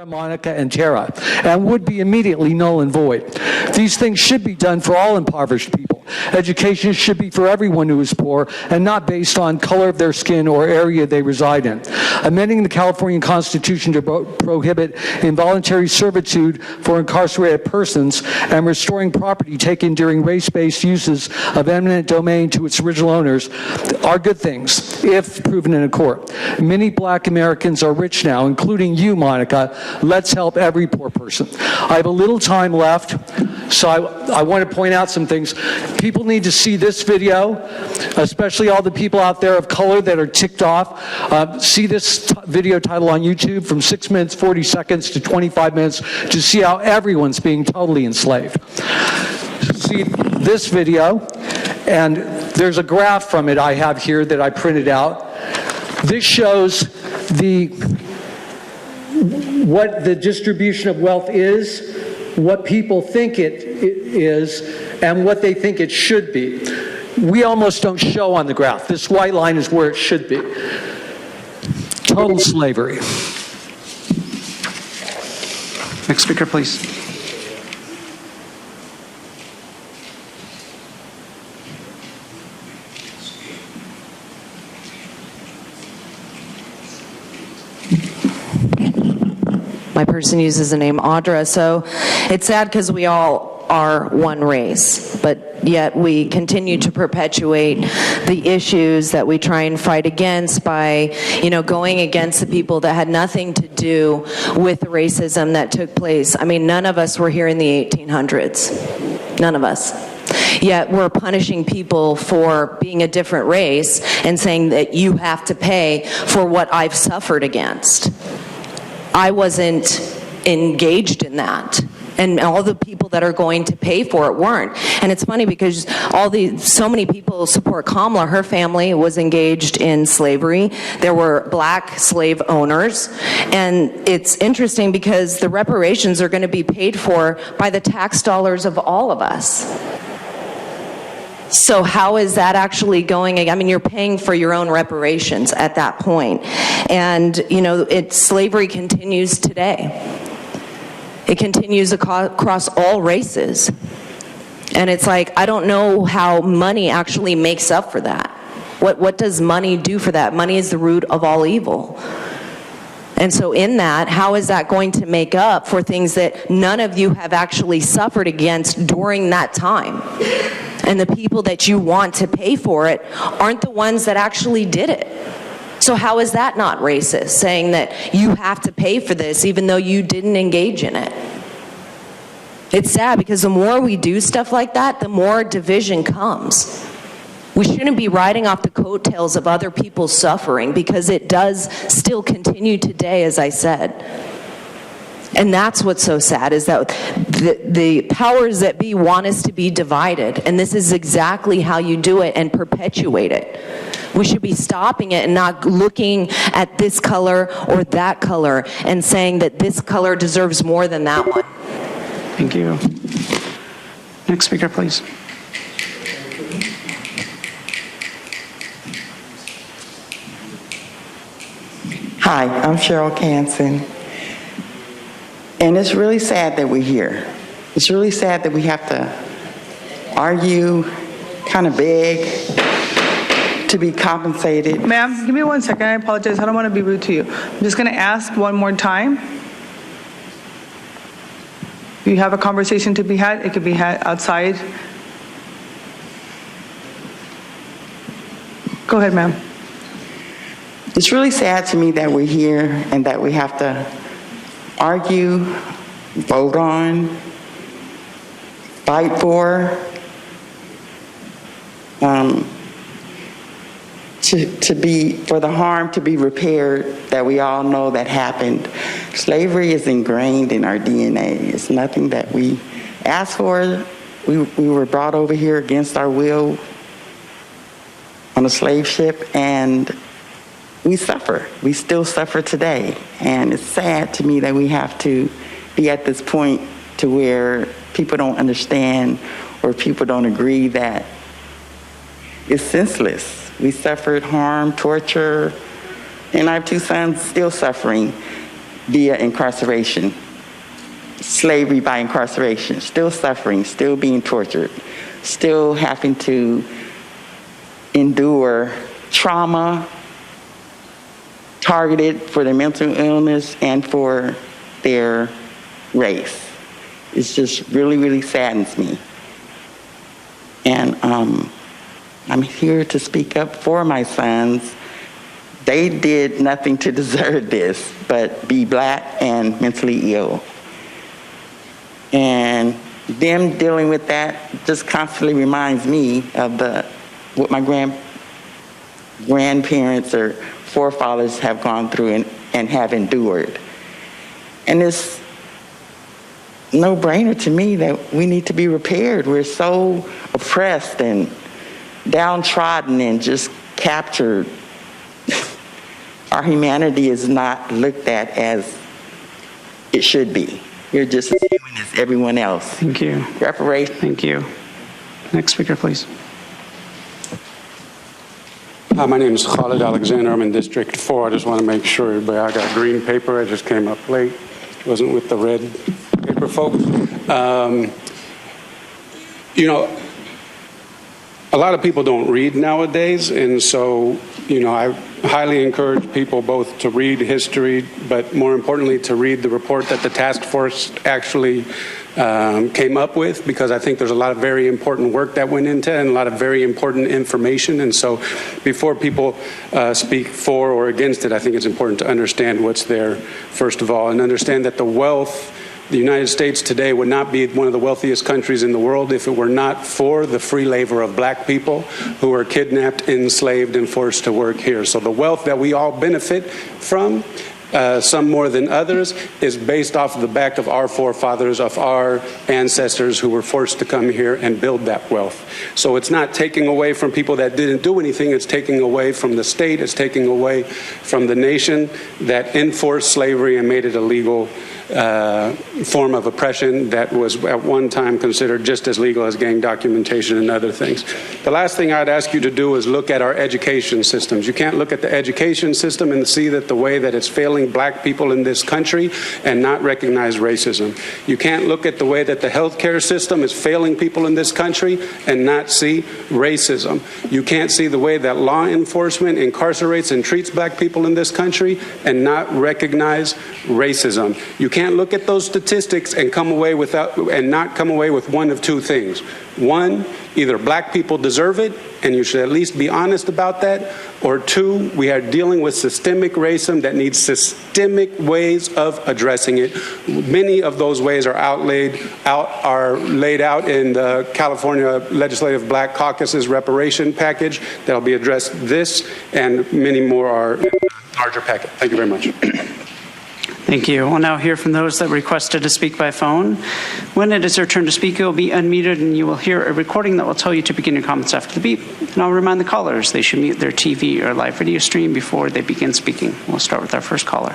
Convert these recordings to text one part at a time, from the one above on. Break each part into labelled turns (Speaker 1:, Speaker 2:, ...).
Speaker 1: Monica and Tara, and would be immediately null and void. These things should be done for all impoverished people. Education should be for everyone who is poor and not based on color of their skin or area they reside in. Amending the California Constitution to prohibit involuntary servitude for incarcerated persons and restoring property taken during race-based uses of eminent domain to its original owners are good things, if proven in a court. Many black Americans are rich now, including you, Monica. Let's help every poor person. I have a little time left, so I want to point out some things. People need to see this video, especially all the people out there of color that are ticked off. See this video title on YouTube from 6 minutes, 40 seconds to 25 minutes to see how everyone's being totally enslaved. See this video, and there's a graph from it I have here that I printed out. This shows what the distribution of wealth is, what people think it is, and what they think it should be. We almost don't show on the graph. This white line is where it should be. Total slavery.
Speaker 2: Next speaker, please.
Speaker 3: My person uses the name Audra, so it's sad because we all are one race, but yet we continue to perpetuate the issues that we try and fight against by, going against the people that had nothing to do with the racism that took place. I mean, none of us were here in the 1800s. None of us. Yet we're punishing people for being a different race and saying that you have to pay for what I've suffered against. I wasn't engaged in that, and all the people that are going to pay for it weren't. And it's funny because so many people support Kamala. Her family was engaged in slavery. There were black slave owners, and it's interesting because the reparations are going to be paid for by the tax dollars of all of us. So how is that actually going? I mean, you're paying for your own reparations at that point. And, slavery continues today. It continues across all races. And it's like, I don't know how money actually makes up for that. What does money do for that? Money is the root of all evil. And so in that, how is that going to make up for things that none of you have actually suffered against during that time? And the people that you want to pay for it aren't the ones that actually did it. So how is that not racist, saying that you have to pay for this even though you didn't engage in it? It's sad because the more we do stuff like that, the more division comes. We shouldn't be riding off the coattails of other people's suffering because it does still continue today, as I said. And that's what's so sad, is that the powers that be want us to be divided. And this is exactly how you do it and perpetuate it. We should be stopping it and not looking at this color or that color and saying that this color deserves more than that one.
Speaker 2: Thank you. Next speaker, please.
Speaker 4: Hi, I'm Cheryl Canson. And it's really sad that we're here. It's really sad that we have to argue, kind of beg to be compensated.
Speaker 5: Ma'am, give me 1 second. I apologize. I don't want to be rude to you. I'm just going to ask one more time. If you have a conversation to be had, it could be had outside. Go ahead, ma'am.
Speaker 4: It's really sad to me that we're here and that we have to argue, vote on, fight for, for the harm to be repaired that we all know that happened. Slavery is ingrained in our DNA. It's nothing that we asked for. We were brought over here against our will on a slave ship, and we suffer. We still suffer today. And it's sad to me that we have to be at this point to where people don't understand or people don't agree that it's senseless. We suffered harm, torture, and I have 2 sons still suffering. via incarceration, slavery by incarceration, still suffering, still being tortured, still having to endure trauma, targeted for their mental illness and for their race. It just really, really saddens me. And I'm here to speak up for my sons. They did nothing to deserve this, but be Black and mentally ill. And them dealing with that just constantly reminds me of what my grandparents or forefathers have gone through and have endured. And it's no-brainer to me that we need to be repaired. We're so oppressed and downtrodden and just captured. Our humanity is not looked at as it should be. We're just as human as everyone else.
Speaker 2: Thank you.
Speaker 4: Reparations.
Speaker 2: Thank you. Next speaker, please.
Speaker 6: Hi, my name is Khalid Alexander. I'm in District 4. I just want to make sure everybody, I got green paper. I just came up late. Wasn't with the red paper folks. You know, a lot of people don't read nowadays, and so, you know, I highly encourage people both to read history, but more importantly, to read the report that the task force actually came up with, because I think there's a lot of very important work that went into it and a lot of very important information. And so before people speak for or against it, I think it's important to understand what's there, first of all, and understand that the wealth, the United States today would not be one of the wealthiest countries in the world if it were not for the free labor of Black people who are kidnapped, enslaved, and forced to work here. So the wealth that we all benefit from, some more than others, is based off of the back of our forefathers, of our ancestors who were forced to come here and build that wealth. So it's not taking away from people that didn't do anything, it's taking away from the state, it's taking away from the nation that enforced slavery and made it a legal form of oppression that was at one time considered just as legal as gang documentation and other things. The last thing I'd ask you to do is look at our education systems. You can't look at the education system and see that the way that it's failing Black people in this country and not recognize racism. You can't look at the way that the healthcare system is failing people in this country and not see racism. You can't see the way that law enforcement incarcerates and treats Black people in this country and not recognize racism. You can't look at those statistics and not come away with one of two things. One, either Black people deserve it, and you should at least be honest about that, or two, we are dealing with systemic racism that needs systemic ways of addressing it. Many of those ways are laid out in the California Legislative Black Caucus's reparation package that'll be addressed this, and many more are in the larger packet. Thank you very much.
Speaker 2: Thank you. We'll now hear from those that requested to speak by phone. When it is your turn to speak, you will be unmuted and you will hear a recording that will tell you to begin your comments after the beep. And I'll remind the callers they should mute their TV or live video stream before they begin speaking. We'll start with our first caller.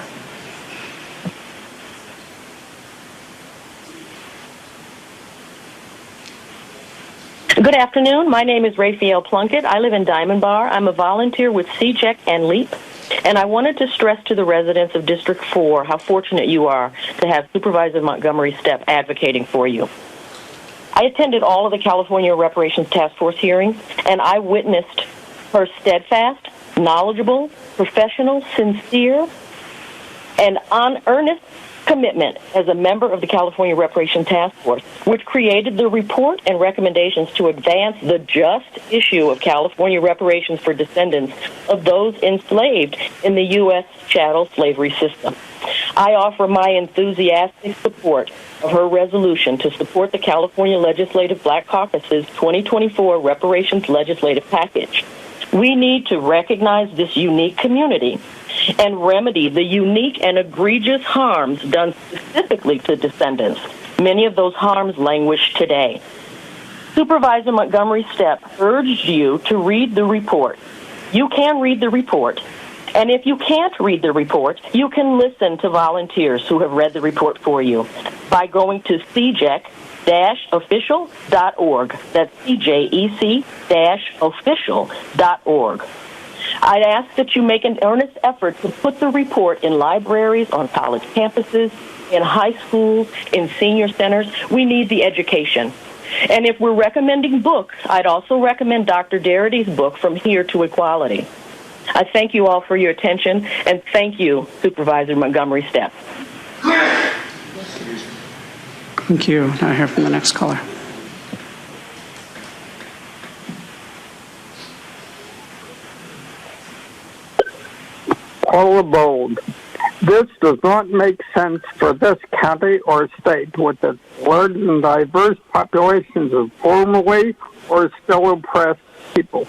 Speaker 7: Good afternoon. My name is Raphael Plunkett. I live in Diamond Bar. I'm a volunteer with CJEC and LEAP. And I wanted to stress to the residents of District 4 how fortunate you are to have Supervisor Montgomery Steppe advocating for you. I attended all of the California Reparations Task Force hearings, and I witnessed her steadfast, knowledgeable, professional, sincere, and earnest commitment as a member of the California Reparations Task Force, which created the report and recommendations to advance the just issue of California reparations for descendants of those enslaved in the U.S. chattel slavery system. I offer my enthusiastic support of her resolution to support the California Legislative Black Caucus's 2024 reparations legislative package. We need to recognize this unique community and remedy the unique and egregious harms done specifically to descendants. Many of those harms languish today. Supervisor Montgomery Steppe urged you to read the report. You can read the report. And if you can't read the report, you can listen to volunteers who have read the report for you by going to CJEC-official.org. That's CJEC-official.org. I'd ask that you make an earnest effort to put the report in libraries, on college campuses, in high schools, in senior centers. We need the education. And if we're recommending books, I'd also recommend Dr. Darity's book, From Here to Equality. I thank you all for your attention, and thank you, Supervisor Montgomery Steppe.
Speaker 2: Thank you. Now I hear from the next caller.
Speaker 8: Paula Bold. This does not make sense for this county or state with its large and diverse populations of formerly or still oppressed people.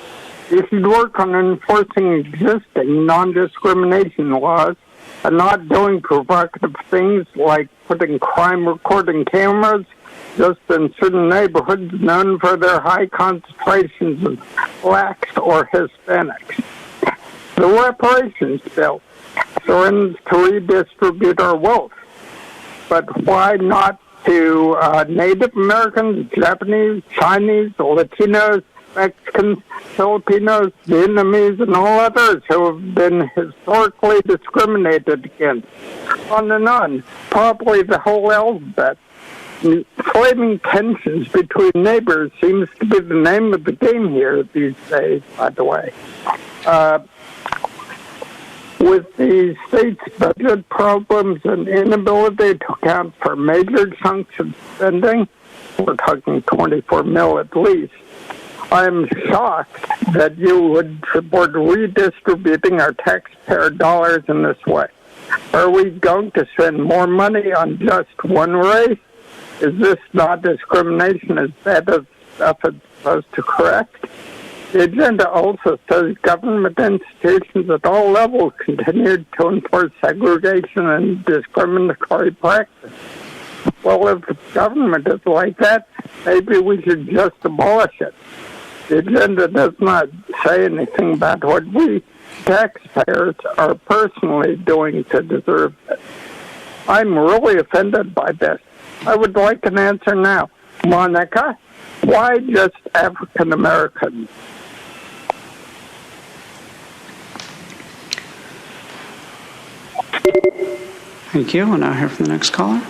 Speaker 8: You should work on enforcing existing non-discrimination laws and not doing provocative things like putting crime recording cameras just in certain neighborhoods known for their high concentrations of blacks or Hispanics. The reparations bill threatens to redistribute our wealth, but why not to Native Americans, Japanese, Chinese, Latinos, Mexicans, Filipinos, Vietnamese, and all others who have been historically discriminated against? On and on, probably the whole alphabet. Inflaming tensions between neighbors seems to be the name of the game here these days, by the way. With the state's budget problems and inability to account for major chunks of spending, we're talking $24 million at least, I'm shocked that you would support redistributing our taxpayer dollars in this way. Are we going to spend more money on just one race? Is this not discrimination as bad as stuff it's supposed to correct? The agenda also says government institutions at all levels continue to enforce segregation and discriminatory practice. Well, if the government is like that, maybe we should just abolish it. The agenda does not say anything about what we taxpayers are personally doing to deserve it. I'm really offended by this. I would like an answer now. Monica, why just African Americans?
Speaker 2: Thank you. We'll now hear from the next caller.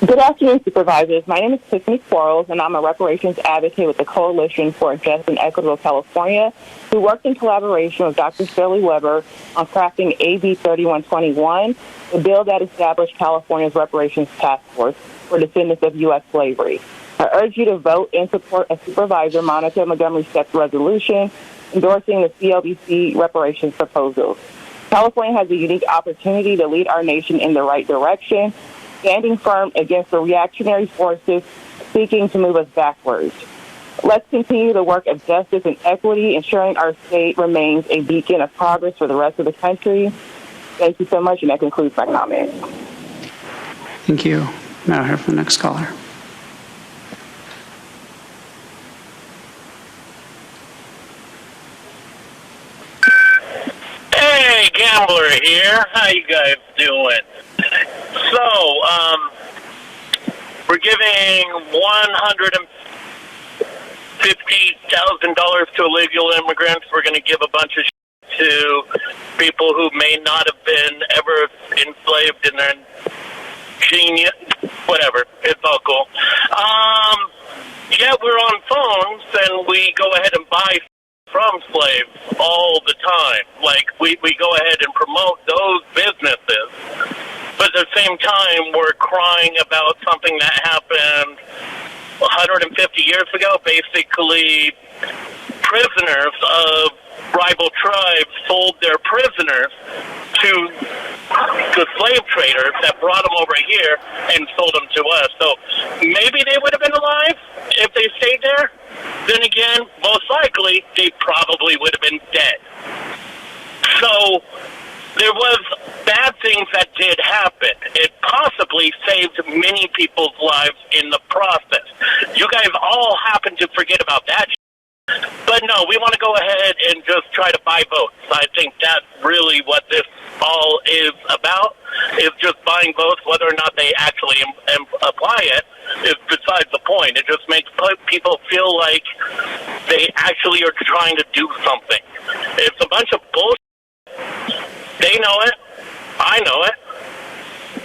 Speaker 9: Good afternoon, Supervisors. My name is Tiffany Quarles, and I'm a reparations advocate with the Coalition for a Just and Equitable California, who worked in collaboration with Dr. Shirley Weber on crafting AB 3121, the bill that established California's reparations task force for descendants of U.S. slavery. I urge you to vote in support of Supervisor Monica Montgomery Steppe's resolution endorsing the CLBC reparations proposals. California has a unique opportunity to lead our nation in the right direction, standing firm against the reactionary forces seeking to move us backwards. Let's continue the work of justice and equity, ensuring our state remains a beacon of progress for the rest of the country. Thank you so much, and that concludes my comments.
Speaker 2: Thank you. Now hear from the next caller.
Speaker 10: Hey, Gambler here. How you guys doing? So, we're giving $150,000 to illegal immigrants. We're going to give a bunch of to people who may not have been ever enslaved in their genius, whatever. It's all cool. Yeah, we're on phones and we go ahead and buy from slaves all the time. Like, we go ahead and promote those businesses. But at the same time, we're crying about something that happened 150 years ago. Basically, prisoners of rival tribes sold their prisoners to the slave traders that brought them over here and sold them to us. So maybe they would have been alive if they stayed there. Then again, most likely, they probably would have been dead. So there was bad things that did happen. It possibly saved many people's lives in the process. You guys all happen to forget about that. But But no, we want to go ahead and just try to buy votes. I think that's really what this all is about, is just buying votes. Whether or not they actually apply it is besides the point. It just makes people feel like they actually are trying to do something. It's a bunch of bullshit. They know it. I know it.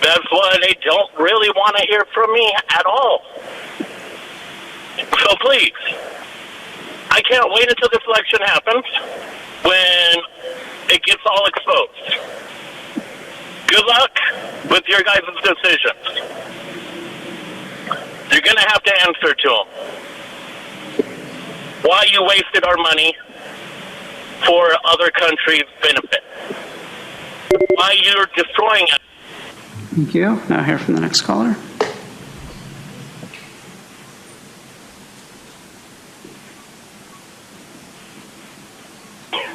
Speaker 10: That's why they don't really want to hear from me at all. So please, I can't wait until this election happens when it gets all exposed. Good luck with your guys' decisions. You're going to have to answer to them. Why you wasted our money for other countries' benefit. Why you're destroying it.
Speaker 2: Thank you. Now hear from the next caller.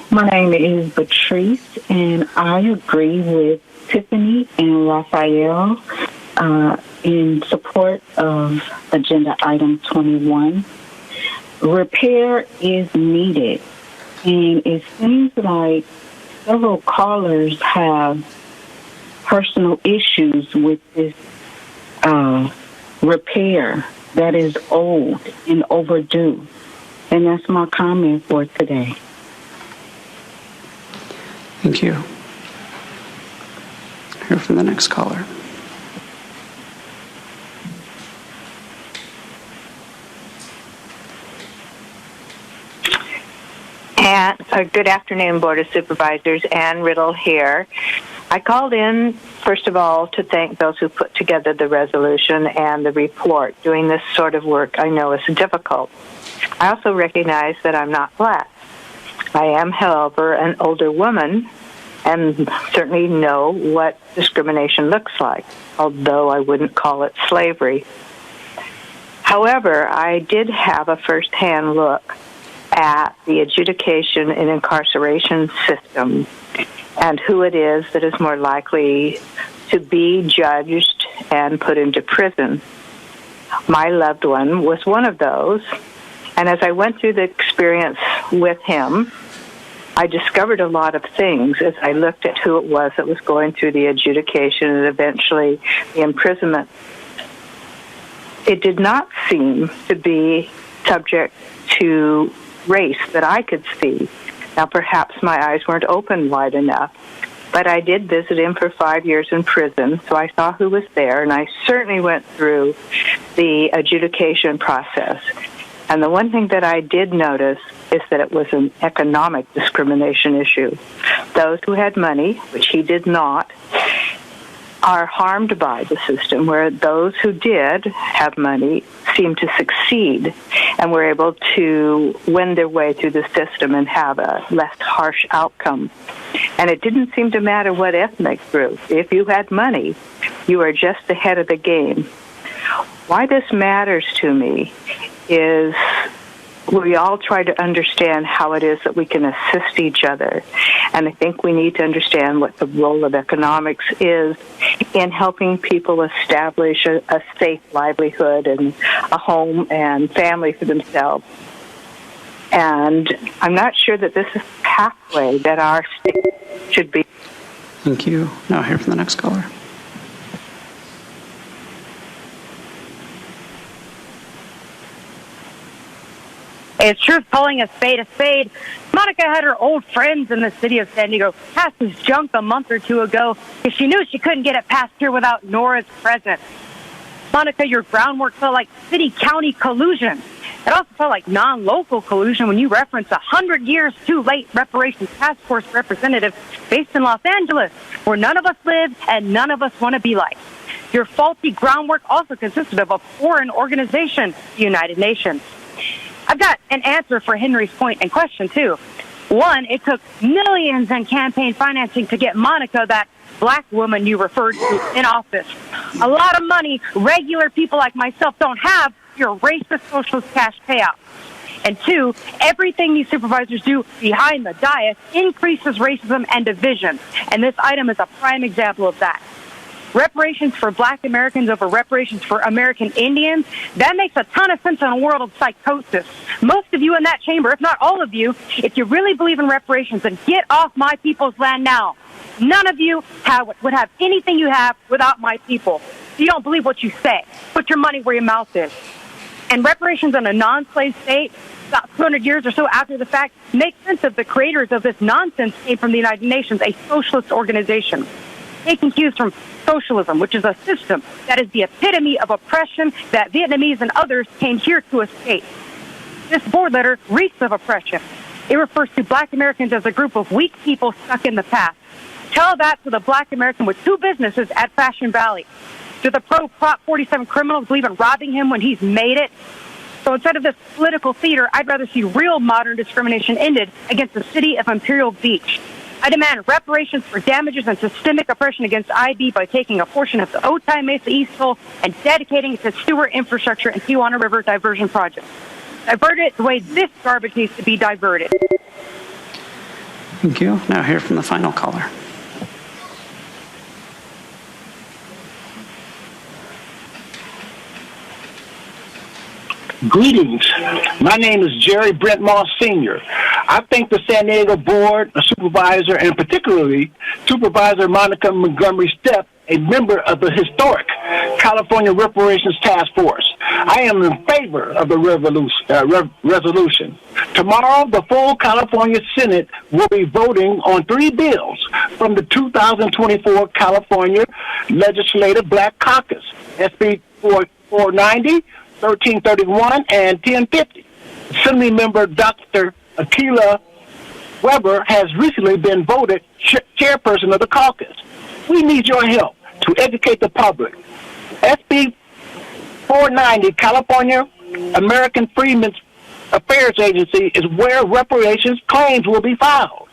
Speaker 11: My name is Patrice, and I agree with Tiffany and Raphael in support of Agenda Item 21. Repair is needed, and it seems like several callers have personal issues with this repair that is old and overdue. And that's my comment for today.
Speaker 2: Thank you. Hear from the next caller.
Speaker 12: Good afternoon, Board of Supervisors. Ann Riddle here. I called in, first of all, to thank those who put together the resolution and the report. Doing this sort of work I know is difficult. I also recognize that I'm not black. I am, however, an older woman and certainly know what discrimination looks like, although I wouldn't call it slavery. However, I did have a first-hand look at the adjudication and incarceration system and who it is that is more likely to be judged and put into prison. My loved one was one of those, and as I went through the experience with him, I discovered a lot of things as I looked at who it was that was going through the adjudication and eventually the imprisonment. It did not seem to be subject to race that I could see. Now, perhaps my eyes weren't open wide enough, but I did visit him for 5 years in prison, so I saw who was there, and I certainly went through the adjudication process. And the one thing that I did notice is that it was an economic discrimination issue. Those who had money, which he did not, are harmed by the system, where those who did have money seem to succeed and were able to win their way through the system and have a less harsh outcome. And it didn't seem to matter what ethnic group. If you had money, you were just ahead of the game. Why this matters to me is we all try to understand how it is that we can assist each other. And I think we need to understand what the role of economics is in helping people establish a safe livelihood and a home and family for themselves. And I'm not sure that this is the pathway that our state should be.
Speaker 2: Thank you. Now hear from the next caller.
Speaker 13: It's truth calling a spade a spade. Monica had her old friends in the city of San Diego pass this junk a month or two ago because she knew she couldn't get it passed here without Nora's presence. Monica, your groundwork felt like city-county collusion. It also felt like non-local collusion when you reference 100 years too late reparations task force representative based in Los Angeles, where none of us live and none of us want to be like. Your faulty groundwork also consisted of a foreign organization, the United Nations. I've got an answer for Henry's point and question, too. One, it took millions in campaign financing to get Monica, that black woman you referred to, in office. A lot of money regular people like myself don't have for your racist socialist cash payout. And two, everything these supervisors do behind the dais increases racism and division. And this item is a prime example of that. reparations for Black Americans over reparations for American Indians, that makes a ton of sense in a world of psychosis. Most of you in that chamber, if not all of you, if you really believe in reparations, then get off my people's land now. None of you would have anything you have without my people. You don't believe what you say. Put your money where your mouth is. And reparations in a non-slave state, about 200 years or so after the fact, make sense of the creators of this nonsense came from the United Nations, a socialist organization. Taking cues from socialism, which is a system that is the epitome of oppression that Vietnamese and others came here to escape. This board letter reeks of oppression. It refers to Black Americans as a group of weak people stuck in the past. Tell that to the Black American with 2 businesses at Fashion Valley. Do the pro-Prop 47 criminals believe in robbing him when he's made it? So instead of this political theater, I'd rather see real modern discrimination ended against the city of Imperial Beach. I demand reparations for damages and systemic oppression against IB by taking a portion of the Otay Mesa East Toll and dedicating it to sewer infrastructure and Tijuana River diversion projects. Divert it the way this garbage needs to be diverted.
Speaker 2: Thank you. Now hear from the final caller.
Speaker 14: Greetings. My name is Jerry Brent Moss Sr. I thank the San Diego Board, a supervisor, and particularly Supervisor Monica Montgomery Steppe, a member of the historic California Reparations Task Force. I am in favor of the resolution. Tomorrow, the full California Senate will be voting on 3 bills from the 2024 California Legislative Black Caucus, SB 490, 1331, and 1050. Assembly member Dr. Akila Weber has recently been voted chairperson of the caucus. We need your help to educate the public. SB 490, California American Freedmen's Affairs Agency, is where reparations claims will be filed.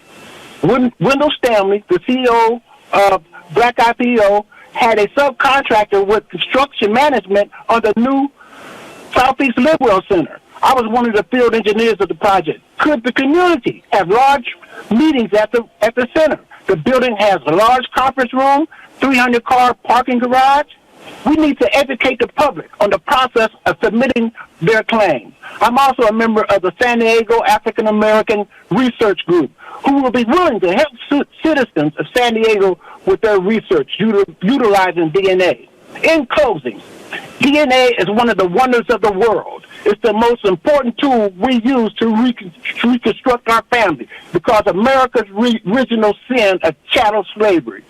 Speaker 14: Wendell Stanley, the CEO of Black IPO, had a subcontractor with construction management on the new Southeast Lidwell Center. I was one of the field engineers of the project. Could the community have large meetings at the center? The building has a large conference room, 300-car parking garage. We need to educate the public on the process of submitting their claim. I'm also a member of the San Diego African American Research Group, who will be willing to help citizens of San Diego with their research utilizing DNA. In closing, DNA is one of the wonders of the world. It's the most important tool we use to reconstruct our family because America's original sin of chattel slavery.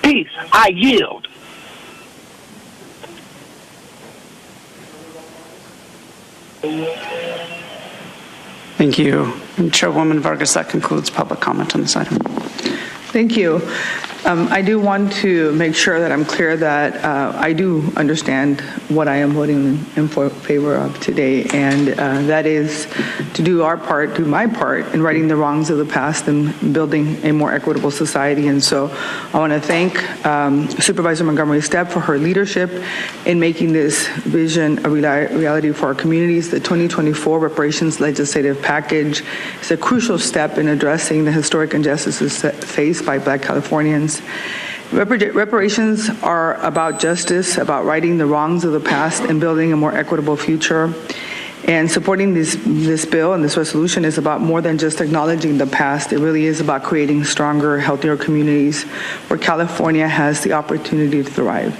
Speaker 14: Peace, I yield.
Speaker 2: Thank you. And Chairwoman Vargas, that concludes public comment on this item.
Speaker 5: Thank you. I do want to make sure that I'm clear that I do understand what I am voting in favor of today, and that is to do my part in righting the wrongs of the past and building a more equitable society. And so I want to thank Supervisor Montgomery Steppe for her leadership in making this vision a reality for our communities. The 2024 Reparations Legislative Package is a crucial step in addressing the historic injustices faced by Black Californians. Reparations are about justice, about righting the wrongs of the past and building a more equitable future. And supporting this bill and this resolution is about more than just acknowledging the past. It really is about creating stronger, healthier communities where California has the opportunity to thrive.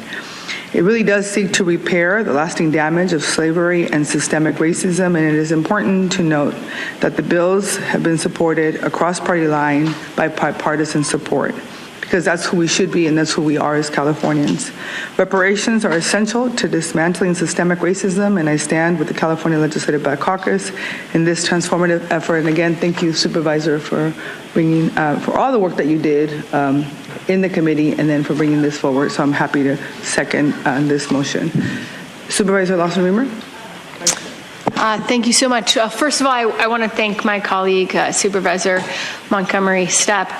Speaker 5: It really does seek to repair the lasting damage of slavery and systemic racism, and it is important to note that the bills have been supported across party line by bipartisan support, because that's who we should be and that's who we are as Californians. Reparations are essential to dismantling systemic racism, and I stand with the California Legislative Black Caucus in this transformative effort. And again, thank you, Supervisor, for bringing, for all the work that you did in the committee and then for bringing this forward. So I'm happy to second this motion. Supervisor Lawson-Remer.
Speaker 15: Thank you so much. First of all, I want to thank my colleague, Supervisor Montgomery Steppe,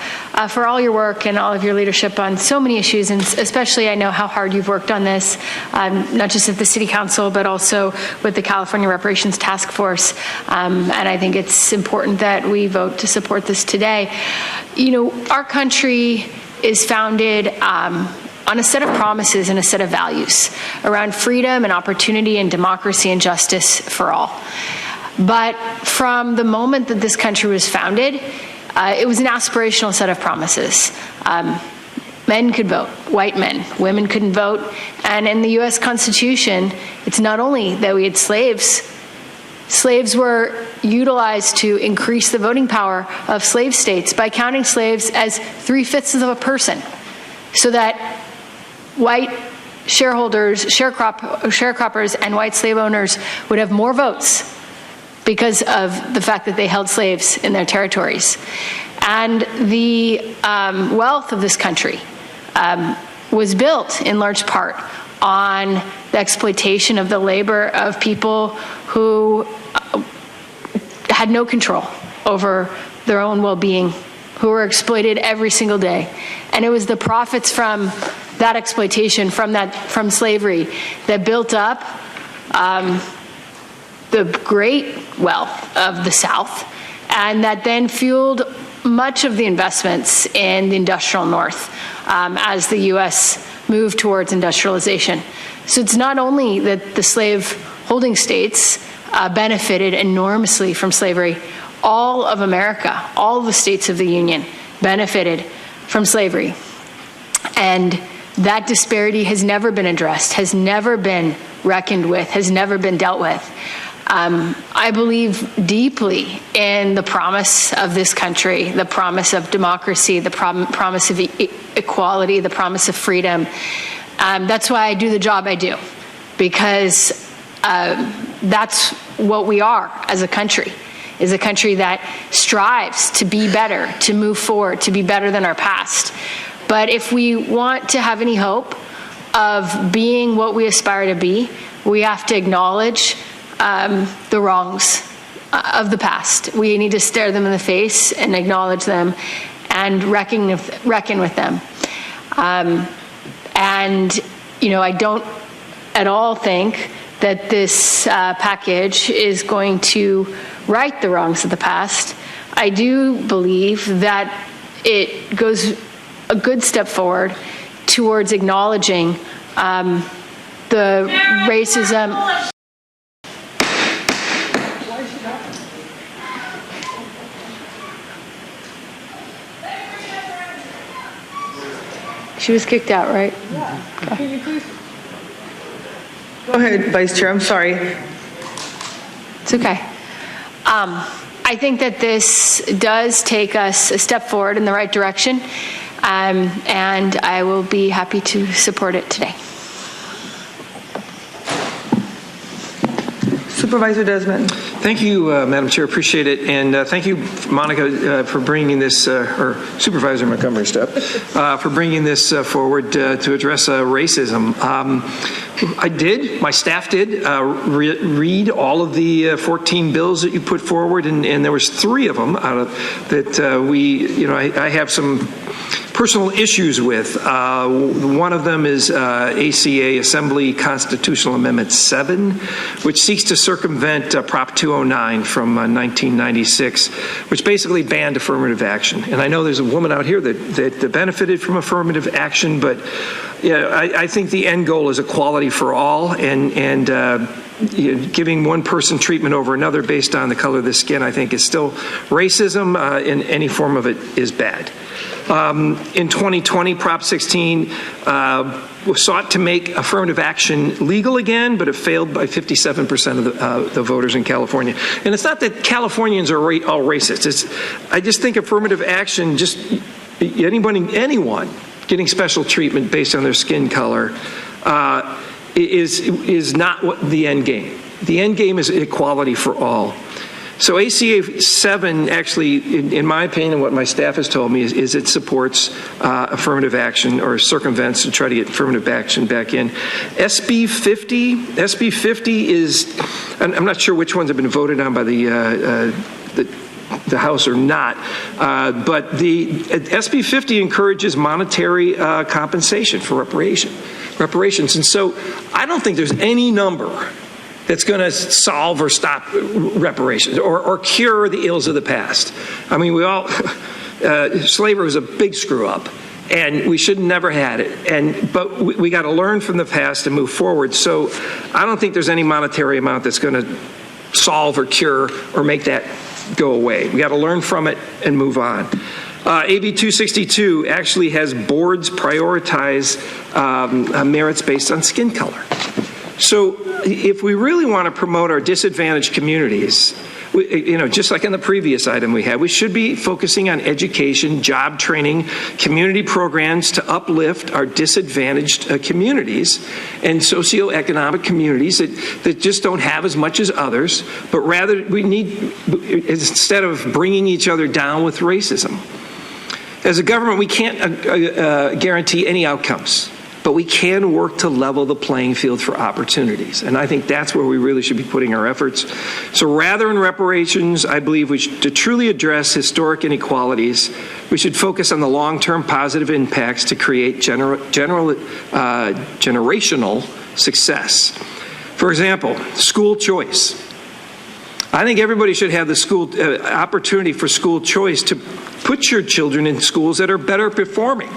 Speaker 15: for all your work and all of your leadership on so many issues, and especially I know how hard you've worked on this, not just at the City Council, but also with the California Reparations Task Force. And I think it's important that we vote to support this today. You know, our country is founded on a set of promises and a set of values around freedom and opportunity and democracy and justice for all. But from the moment that this country was founded, it was an aspirational set of promises. Men could vote, white men. Women couldn't vote. And in the U.S. Constitution, it's not only that we had slaves. Slaves were utilized to increase the voting power of slave states by counting slaves as 3/5 of a person, so that white shareholders, sharecroppers, and white slave owners would have more votes because of the fact that they held slaves in their territories. And the wealth of this country was built in large part on the exploitation of the labor of people who had no control over their own well-being, who were exploited every single day. And it was the profits from that exploitation, from slavery, that built up the great wealth of the South, and that then fueled much of the investments in the industrial North as the U.S. moved towards industrialization. So it's not only that the slave-holding states benefited enormously from slavery. All of America, all the states of the Union benefited from slavery. And that disparity has never been addressed, has never been reckoned with, has never been dealt with. I believe deeply in the promise of this country, the promise of democracy, the promise of equality, the promise of freedom. That's why I do the job I do, because that's what we are as a country, is a country that strives to be better, to move forward, to be better than our past. But if we want to have any hope of being what we aspire to be, we have to acknowledge the wrongs of the past. We need to stare them in the face and acknowledge them and reckon with them. And, you know, I don't at all think that this package is going to right the wrongs of the past. I do believe that it goes a good step forward towards acknowledging the racism. She was kicked out, right? Yeah. Okay.
Speaker 5: Go ahead, Vice Chair. I'm sorry.
Speaker 15: It's okay. I think that this does take us a step forward in the right direction, and I will be happy to support it today.
Speaker 5: Supervisor Desmond.
Speaker 16: Thank you, Madam Chair. Appreciate it. And thank you, Monica, for bringing this, or Supervisor Montgomery Steppe, for bringing this forward to address racism. My staff did read all of the 14 bills that you put forward, and there was 3 of them out of that I have some personal issues with. One of them is ACA Assembly Constitutional Amendment 7, which seeks to circumvent Prop 209 from 1996, which basically banned affirmative action. And I know there's a woman out here that benefited from affirmative action, but I think the end goal is equality for all, and giving one person treatment over another based on the color of the skin, I think, is still racism, and any form of it is bad. In 2020, Prop 16 sought to make affirmative action legal again, but it failed by 57% of the voters in California. And it's not that Californians are all racist. I just think affirmative action, just anyone getting special treatment based on their skin color, is not what the end game. The end game is equality for all. So ACA 7 actually, in my opinion, and what my staff has told me, is it supports affirmative action, or circumvents to try to get affirmative action back in. SB 50 is, I'm not sure which ones have been voted on by the House or not, but the SB 50 encourages monetary compensation for reparations. And so I don't think there's any number that's going to solve or stop reparations or cure the ills of the past. I mean, slavery was a big screw up, And we should never had it. But we got to learn from the past and move forward. So I don't think there's any monetary amount that's going to solve or cure or make that go away. We got to learn from it and move on. AB 262 actually has boards prioritize merits based on skin color. So if we really want to promote our disadvantaged communities, just like in the previous item we had, we should be focusing on education, job training, community programs to uplift our disadvantaged communities and socioeconomic communities that just don't have as much as others, but rather we need, instead of bringing each other down with racism. As a government, we can't guarantee any outcomes, but we can work to level the playing field for opportunities. And I think that's where we really should be putting our efforts. So rather than reparations, I believe to truly address historic inequalities, we should focus on the long-term positive impacts to create generational success. For example, school choice. I think everybody should have the school opportunity for school choice to put your children in schools that are better performing,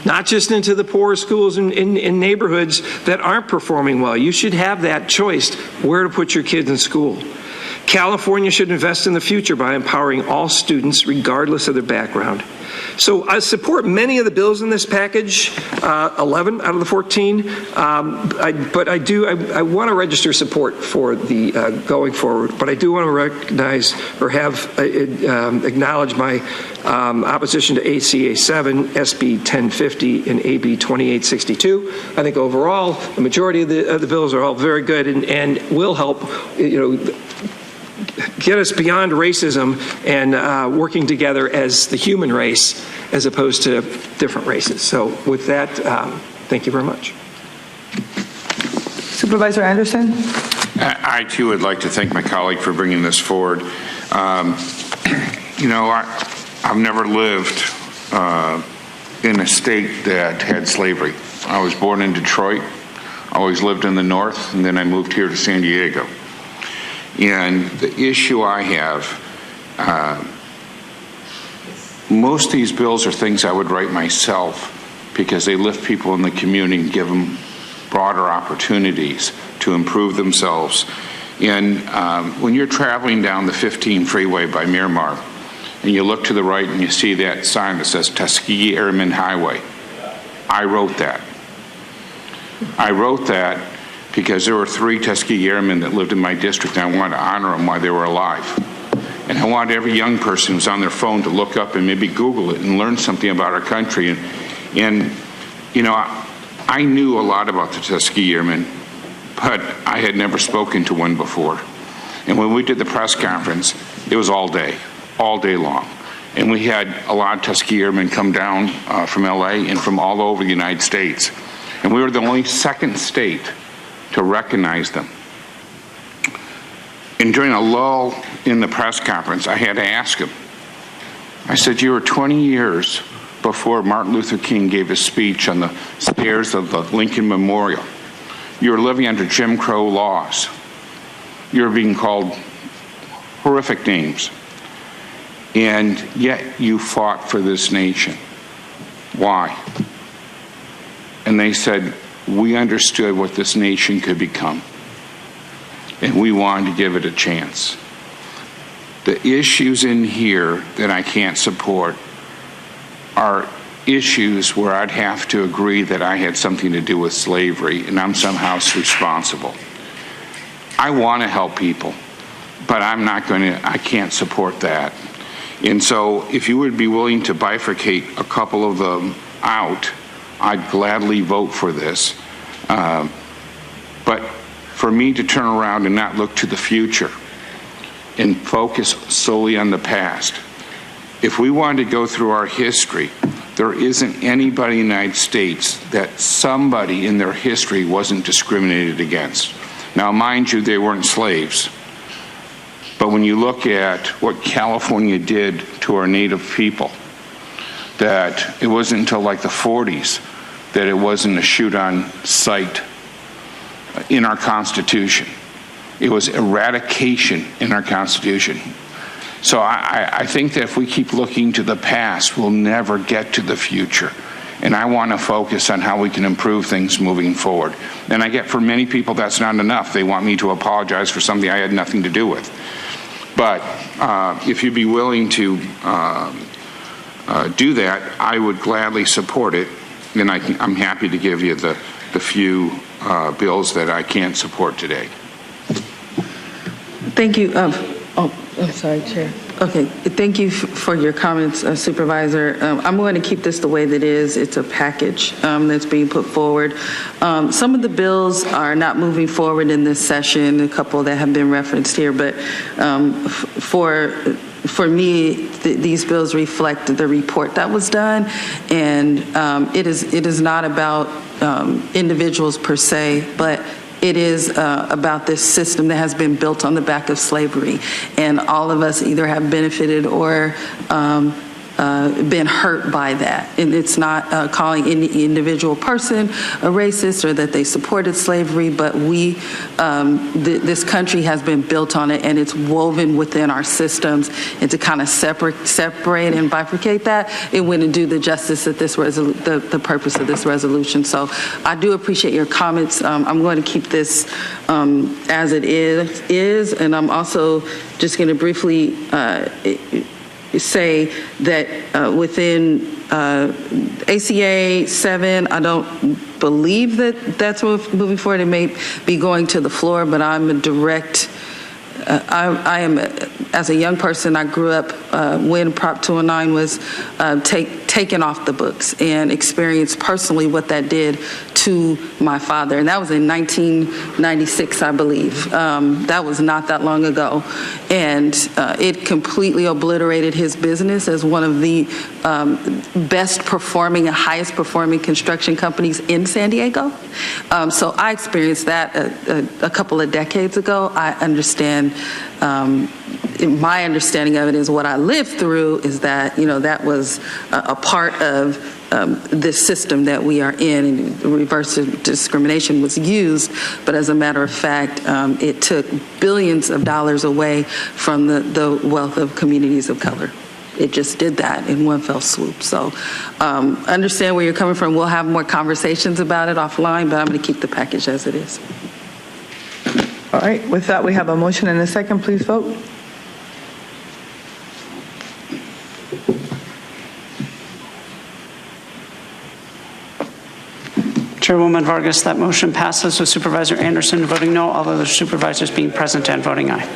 Speaker 16: not just into the poor schools in neighborhoods that aren't performing well. You should have that choice where to put your kids in school. California should invest in the future by empowering all students regardless of their background. So I support many of the bills in this package, 11 out of the 14, but I want to register support for the going forward, but I do want to recognize or acknowledge my opposition to ACA 7, SB 1050, and AB 2862. I think overall, the majority of the bills are all very good and will help, get us beyond racism and working together as the human race as opposed to different races. So with that, thank you very much.
Speaker 5: Supervisor Anderson?
Speaker 17: I too would like to thank my colleague for bringing this forward. I've never lived in a state that had slavery. I was born in Detroit, always lived in the North, and then I moved here to San Diego. And the issue I have, most of these bills are things I would write myself because they lift people in the community and give them broader opportunities to improve themselves. And when you're traveling down the 15 freeway by Miramar, and you look to the right and you see that sign that says Tuskegee Airmen Highway, I wrote that. I wrote that because there were 3 Tuskegee Airmen that lived in my district, and I wanted to honor them while they were alive. And I wanted every young person who's on their phone to look up and maybe Google it and learn something about our country. And I knew a lot about the Tuskegee Airmen, but I had never spoken to one before. And when we did the press conference, it was all day long. And we had a lot of Tuskegee Airmen come down from LA and from all over the United States. And we were the only second state to recognize them. And during a lull in the press conference, I had to ask him. I said, you were 20 years before Martin Luther King gave his speech on the stairs of the Lincoln Memorial. You were living under Jim Crow laws. You were being called horrific names. And yet you fought for this nation. Why? And they said, we understood what this nation could become, and we wanted to give it a chance. The issues in here that I can't support are issues where I'd have to agree that I had something to do with slavery and I'm somehow responsible. I want to help people, but I can't support that. And so if you would be willing to bifurcate a couple of them out, I'd gladly vote for this. But for me to turn around and not look to the future and focus solely on the past, if we wanted to go through our history, there isn't anybody in the United States that somebody in their history wasn't discriminated against. Now, mind you, they weren't slaves. But when you look at what California did to our native people, that it wasn't until like the 40s that it wasn't a shoot on sight in our Constitution. It was eradication in our Constitution. So I think that if we keep looking to the past, we'll never get to the future. and I want to focus on how we can improve things moving forward. And I get for many people that's not enough. They want me to apologize for something I had nothing to do with. But if you'd be willing to do that, I would gladly support it. And I'm happy to give you the few bills that I can't support today.
Speaker 18: Thank you. I'm sorry, Chair. Okay, thank you for your comments, Supervisor. I'm going to keep this the way that it is. It's a package that's being put forward. Some of the bills are not moving forward in this session, a couple that have been referenced here, but for me, these bills reflect the report that was done, and it is not about individuals per se, but it is about this system that has been built on the back of slavery, and all of us either have benefited or been hurt by that. And it's not calling any individual person a racist or that they supported slavery, but this country has been built on it, and it's woven within our systems. And to kind of separate and bifurcate that, it wouldn't do the justice that the purpose of this resolution. So I do appreciate your comments. I'm going to keep this as it is, and I'm also just going to briefly say that within ACA 7, I don't believe that that's moving forward. It may be going to the floor, but I'm a direct, I am, as a young person, I grew up when Prop 209 was taken off the books, and experienced personally what that did to my father. And that was in 1996, I believe. That was not that long ago. And it completely obliterated his business as one of the best performing and highest performing construction companies in San Diego. So I experienced that a couple of decades ago. I understand, my understanding of it is what I lived through is that, that was a part of this system that we are in, and reverse discrimination was used, but as a matter of fact, it took billions of dollars away from the wealth of communities of color. It just did that in one fell swoop. So understand where you're coming from. We'll have more conversations about it offline, but I'm going to keep the package as it is.
Speaker 5: All right, with that, we have a motion and a second. Please vote.
Speaker 2: Chairwoman Vargas, that motion passes with Supervisor Anderson voting no, all other supervisors being present and voting aye.